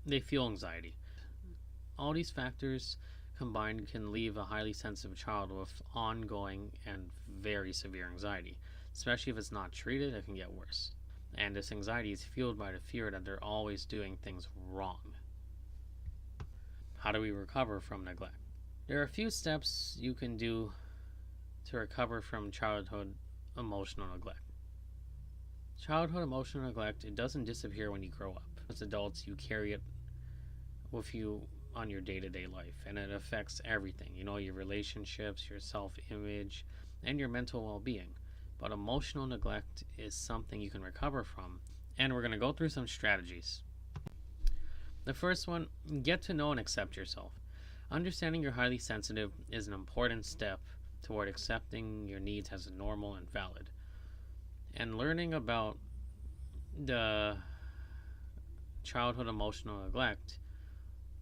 they feel anxiety. All these factors combined can leave a highly sensitive child with ongoing and very severe anxiety. Especially if it's not treated, it can get worse. And this anxiety is fueled by the fear that they're always doing things wrong. How do we recover from neglect? There are a few steps you can do to recover from childhood emotional neglect. Childhood emotional neglect, it doesn't disappear when you grow up. As adults, you carry it with you on your day-to-day life, and it affects everything. Your relationships, your self-image, and your mental well-being. But emotional neglect is something you can recover from, and we're going to go through some strategies. The first one, get to know and accept yourself. Understanding you're highly sensitive is an important step toward accepting your needs as normal and valid. And learning about the childhood emotional neglect,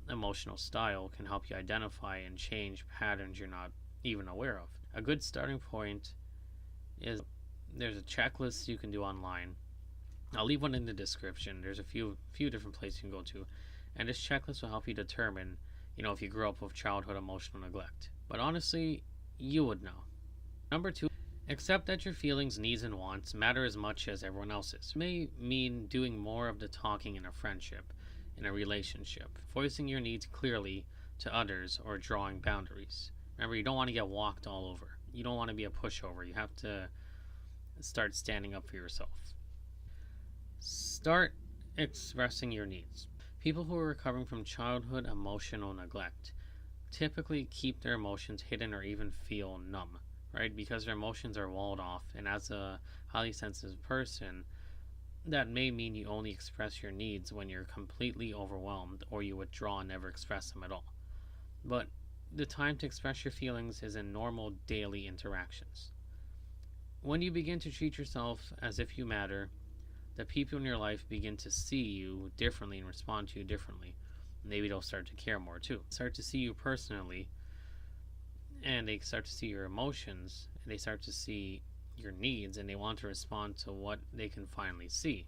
emotional style, can help you identify and change patterns you're not even aware of. A good starting point is there's a checklist you can do online. I'll leave one in the description. There's a few different places you can go to, and this checklist will help you determine, if you grew up with childhood emotional neglect. But honestly, you would know. Number 2, accept that your feelings, needs, and wants matter as much as everyone else's. It may mean doing more of the talking in a friendship, in a relationship, voicing your needs clearly to others, or drawing boundaries. Remember, you don't want to get walked all over. You don't want to be a pushover. You have to start standing up for yourself. Start expressing your needs. People who are recovering from childhood emotional neglect typically keep their emotions hidden or even feel numb, right? Because their emotions are walled off, and as a highly sensitive person, that may mean you only express your needs when you're completely overwhelmed, or you withdraw and never express them at all. But the time to express your feelings is in normal daily interactions. When you begin to treat yourself as if you matter, the people in your life begin to see you differently and respond to you differently. Maybe they'll start to care more too. Start to see you personally, and they start to see your emotions, and they start to see your needs, and they want to respond to what they can finally see.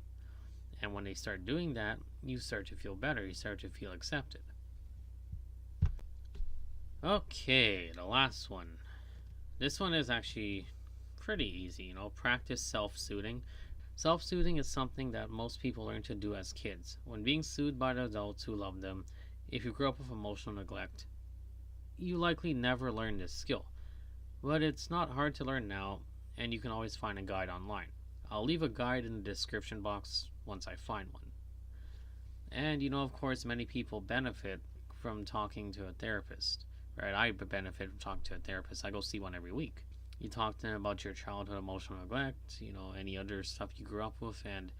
And when they start doing that, you start to feel better. You start to feel accepted. Okay, the last one. This one is actually pretty easy. Practice self-soothing. Self-soothing is something that most people learn to do as kids. When being soothed by the adults who love them, if you grew up with emotional neglect, you likely never learned this skill. But it's not hard to learn now, and you can always find a guide online. I'll leave a guide in the description box once I find one. And of course, many people benefit from talking to a therapist. Right? I benefit from talking to a therapist. I go see one every week. You talk to them about your childhood emotional neglect, any other stuff you grew up with, and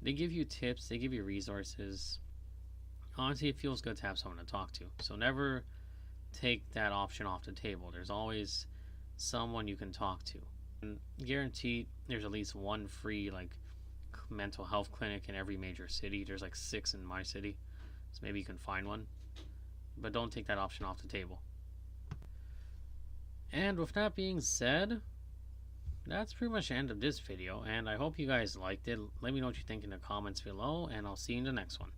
they give you tips, they give you resources. Honestly, it feels good to have someone to talk to. So never take that option off the table. There's always someone you can talk to. And guaranteed, there's at least one free mental health clinic in every major city. There's 6 in my city, so maybe you can find one. But don't take that option off the table. And with that being said, that's pretty much the end of this video, and I hope you guys liked it. Let me know what you think in the comments below, and I'll see you in the next one.